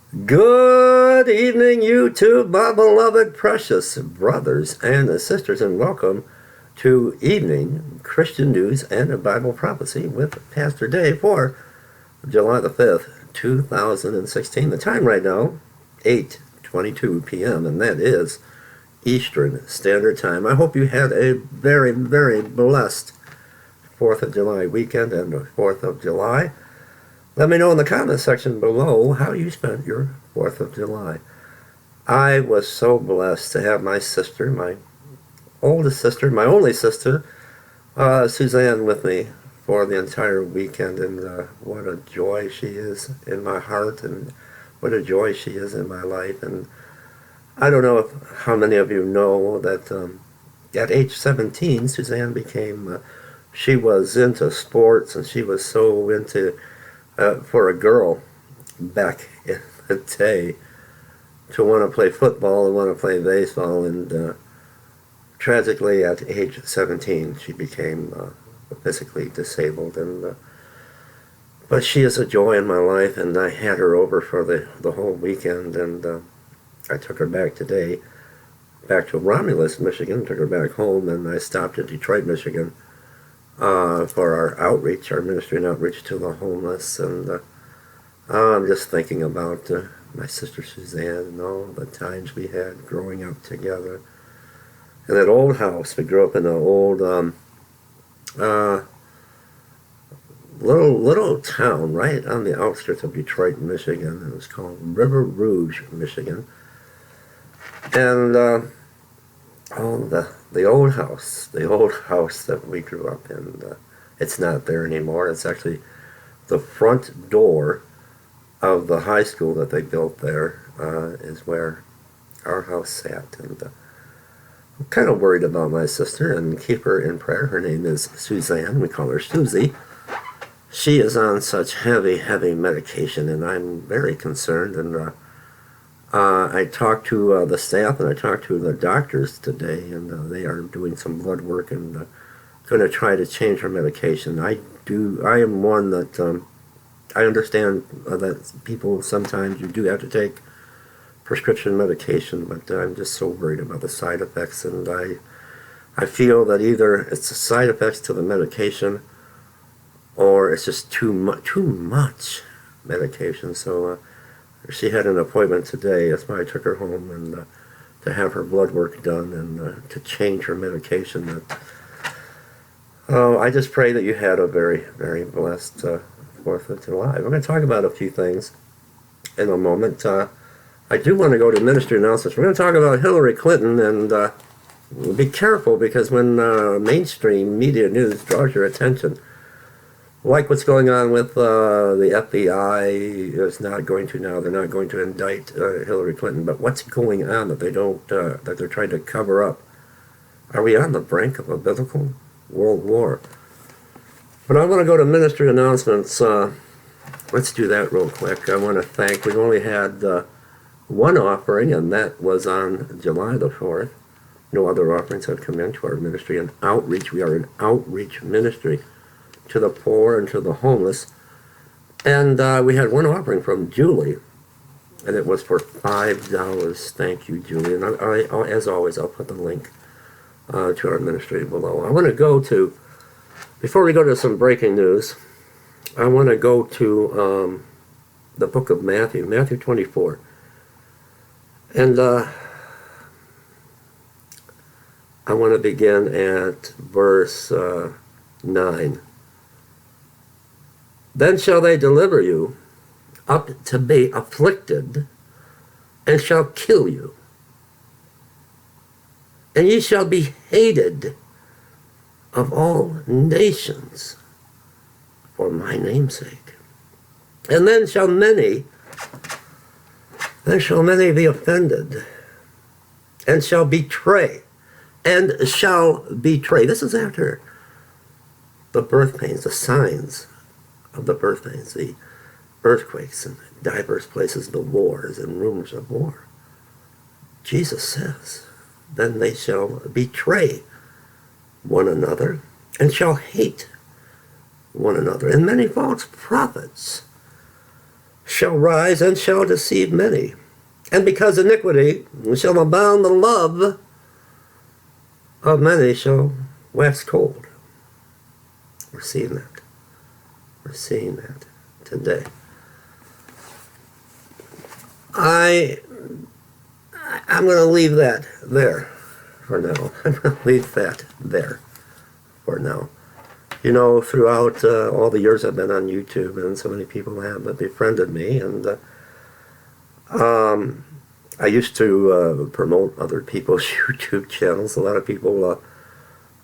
Good evening, YouTube, my beloved precious brothers and sisters, and welcome to Evening Christian News and Bible Prophecy with Pastor Dave for July the 5th, 2016. The time right now, 8:22 p.m., and that is Eastern Standard Time. I hope you had a very, very blessed 4th of July weekend and the 4th of July. Let me know in the comment section below how you spent your 4th of July. I was so blessed to have my sister, my oldest sister, my only sister, Suzanne, with me for the entire weekend, and what a joy she is in my heart, and what a joy she is in my life. And I don't know how many of you know that at age 17, Suzanne became, she was into sports, and she was so into for a girl back in the day to want to play football and want to play baseball, and tragically at age 17 she became physically disabled, and but she is a joy in my life, and I had her over for the whole weekend, and I took her back today, back to Romulus, Michigan, took her back home, and I stopped in Detroit, Michigan, for our outreach, our ministry and outreach to the homeless. And I'm just thinking about my sister Suzanne and all the times we had growing up together in that old house. We grew up in an old little town right on the outskirts of Detroit, Michigan. It was called River Rouge, Michigan. And the old house that we grew up in, it's not there anymore. It's actually the front door of the high school that they built there, is where our house sat. And I'm kind of worried about my sister, and keep her in prayer. Her name is Suzanne. We call her Susie. She is on such heavy medication, and I'm very concerned. And I talked to the staff, and I talked to the doctors today, and they are doing some blood work and going to try to change her medication. I am one that I understand that people sometimes you do have to take prescription medication, but I'm just so worried about the side effects, and I feel that either it's the side effects to the medication, or it's just too much medication. So she had an appointment today. That's why I took her home, and to have her blood work done, and to change her medication. I just pray that you had a very, very blessed 4th of July. We're going to talk about a few things in a moment. I do want to go to ministry announcements. We're going to talk about Hillary Clinton, and be careful, because when mainstream media news draws your attention, like what's going on with the FBI is not going to now. They're not going to indict Hillary Clinton. But what's going on that they don't, that they're trying to cover up? Are we on the brink of a biblical world war? But I want to go to ministry announcements. Let's do that real quick. I want to thank, we've only had one offering, and that was on July the 4th. No other offerings have come into our ministry and outreach. We are an outreach ministry to the poor and to the homeless. And we had one offering from Julie, and it was for $5. Thank you, Julie. And I, as always, I'll put the link to our ministry below. I want to go to, before we go to some breaking news, I want to go to the book of Matthew, Matthew 24. And I want to begin at verse 9. Then shall they deliver you up to be afflicted, and shall kill you. And ye shall be hated of all nations for my name's sake. And then shall many be offended, and shall betray, This is after the birth pains, the signs of the birth pains, the earthquakes, and diverse places, the wars and rumors of war. Jesus says, then they shall betray one another, and shall hate one another. And many false prophets shall rise and shall deceive many. And because iniquity shall abound, the love of many shall wax cold. We're seeing that. We're seeing that today. I'm going to leave that there for now. I'm going to leave that there for now. You know, throughout all the years I've been on YouTube, and so many people have befriended me, and I used to promote other people's YouTube channels. A lot of people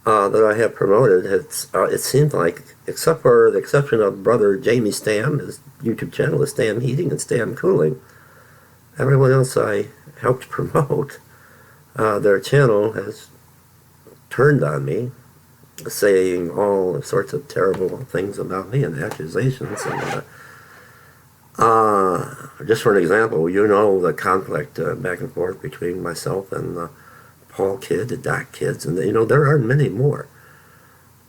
that I have promoted, it seemed like, except for the exception of Brother Jamie Stam, his YouTube channel is Stam Heating and Stam Cooling, everyone else I helped promote, their channel has turned on me, saying all sorts of terrible things about me and accusations. And just for an example, you know the conflict back and forth between myself and Paul Kidd, the Doc Kids, and you know there are many more.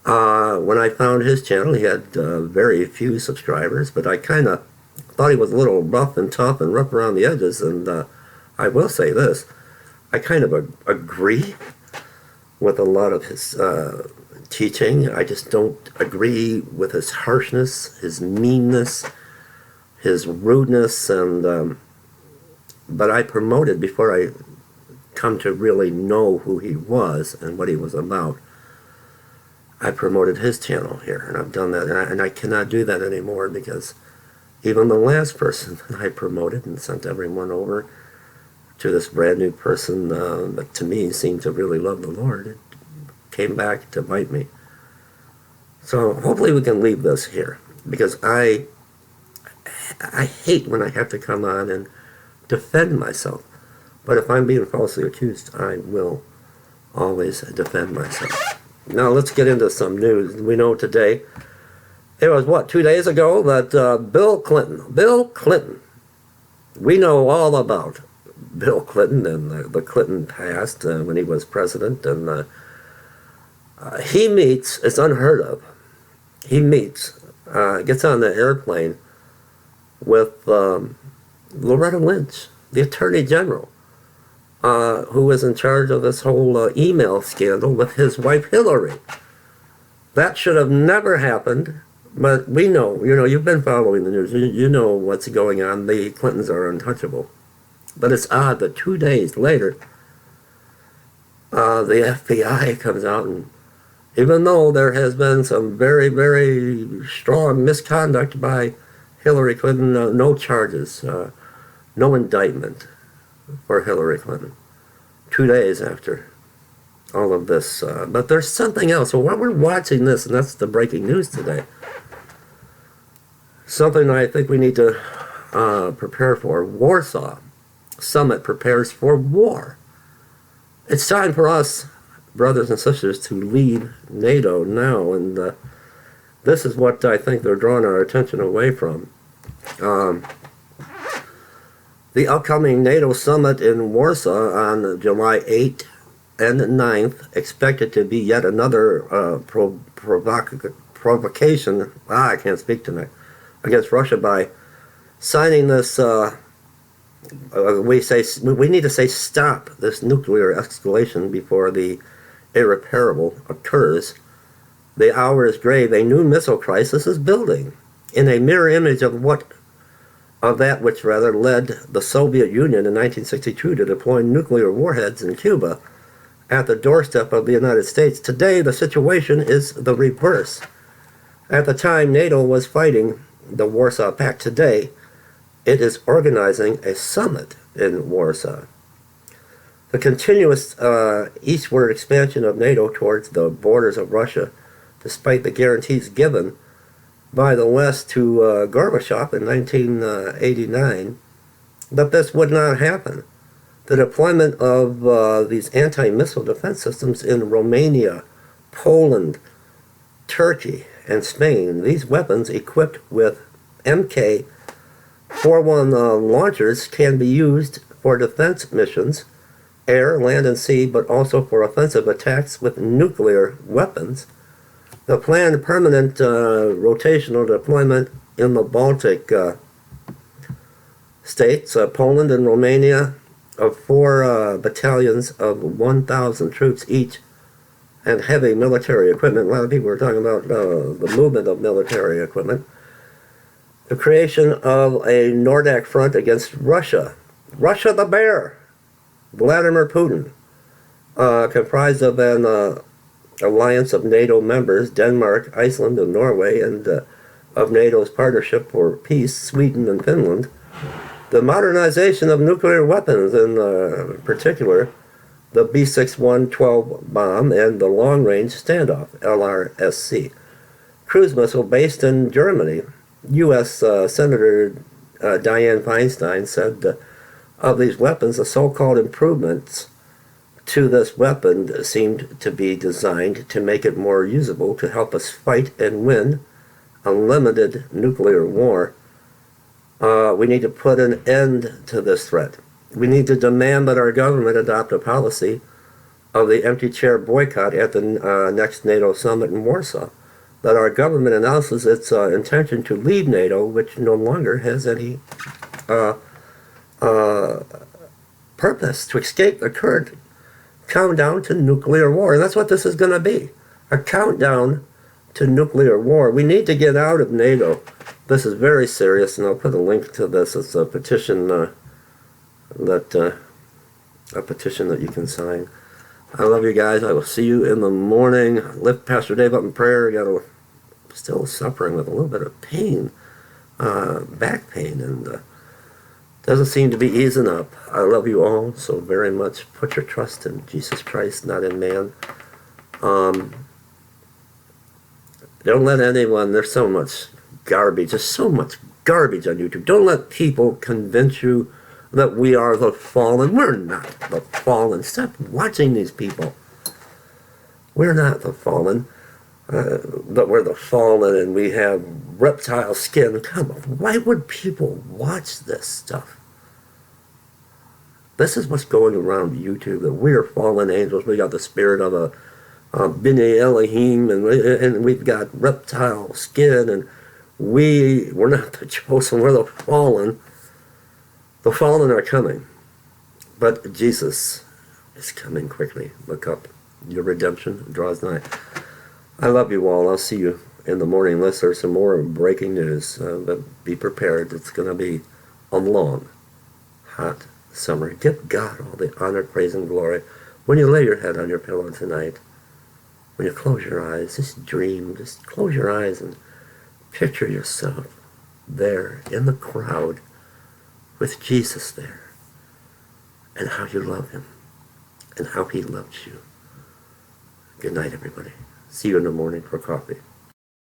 When I found his channel, he had very few subscribers, but I kind of thought he was a little rough and tough and rough around the edges, and I will say this, I kind of agree with a lot of his teaching. I just don't agree with his harshness, his meanness, his rudeness, and but I promoted before I come to really know who he was and what he was about. I promoted his channel here, and I've done that, and I cannot do that anymore, because even the last person that I promoted and sent everyone over to this brand new person that to me seemed to really love the Lord, it came back to bite me. So hopefully we can leave this here, because I hate when I have to come on and defend myself. But if I'm being falsely accused, I will always defend myself. Now let's get into some news. We know today, it was what, 2 days ago, that Bill Clinton, we know all about Bill Clinton and the Clinton past when he was president, and he meets, it's unheard of, he meets, gets on the airplane with Loretta Lynch, the Attorney General, who was in charge of this whole email scandal with his wife Hillary. That should have never happened, but we know, you know, you've been following the news, you know what's going on. The Clintons are untouchable. But it's odd that 2 days later, the FBI comes out, and even though there has been some very, very strong misconduct by Hillary Clinton, no charges, no indictment for Hillary Clinton. 2 days after all of this. But there's something else. So while we're watching this, and that's the breaking news today, something I think we need to prepare for. Warsaw Summit prepares for war. It's time for us, brothers and sisters, to leave NATO now, and this is what I think they're drawing our attention away from. The upcoming NATO summit in Warsaw on July 8th and 9th, expected to be yet another provocation, I can't speak tonight, against Russia by signing this, we need to say stop this nuclear escalation before the irreparable occurs. The hour is grave. A new missile crisis is building, in a mirror image of that which led the Soviet Union in 1962 to deploy nuclear warheads in Cuba at the doorstep of the United States. Today, the situation is the reverse. At the time NATO was fighting the Warsaw Pact, today it is organizing a summit in Warsaw. The continuous eastward expansion of NATO towards the borders of Russia, despite the guarantees given by the West to Gorbachev in 1989, that this would not happen. The deployment of these anti-missile defense systems in Romania, Poland, Turkey, and Spain, these weapons equipped with Mk-41 launchers can be used for defense missions, air, land, and sea, but also for offensive attacks with nuclear weapons. The planned permanent rotational deployment in the Baltic states, Poland and Romania, of 4 battalions of 1,000 troops each, and heavy military equipment. A lot of people are talking about the movement of military equipment. The creation of a Nordic front against Russia. Russia the bear. Vladimir Putin. Comprised of an alliance of NATO members, Denmark, Iceland, and Norway, and of NATO's Partnership for Peace, Sweden and Finland. The modernization of nuclear weapons, in particular, the B-6112 bomb and the long-range standoff, LRSC. Cruise missile based in Germany. U.S. Senator Dianne Feinstein said of these weapons, the so-called improvements to this weapon seemed to be designed to make it more usable to help us fight and win a limited nuclear war. We need to put an end to this threat. We need to demand that our government adopt a policy of the empty chair boycott at the next NATO summit in Warsaw. That our government announces its intention to leave NATO, which no longer has any purpose, to escape the current countdown to nuclear war. And that's what this is going to be, a countdown to nuclear war. We need to get out of NATO. This is very serious, and I'll put a link to this. It's a petition that you can sign. I love you guys. I will see you in the morning. Lift Pastor Dave up in prayer. Still suffering with a little bit of pain, back pain, and doesn't seem to be easing up. I love you all so very much. Put your trust in Jesus Christ, not in man. Don't let anyone, there's so much garbage, there's so much garbage on YouTube. Don't let people convince you that we are the fallen. We're not the fallen. Stop watching these people. We're not the fallen. But we're the fallen and we have reptile skin. Come on, why would people watch this stuff? This is what's going around YouTube, that we're fallen angels. We got the spirit of a B'nai Elohim, and we've got reptile skin, and we're not the chosen, we're the fallen. The fallen are coming, but Jesus is coming quickly. Look up. Your redemption draws nigh. I love you all. I'll see you in the morning unless there's some more breaking news. But be prepared. It's going to be a long, hot summer. Give God all the honor, praise, and glory. When you lay your head on your pillow tonight, when you close your eyes, just dream. Just close your eyes and picture yourself there in the crowd with Jesus there, and how you love him and how he loves you. Good night, everybody. See you in the morning for coffee.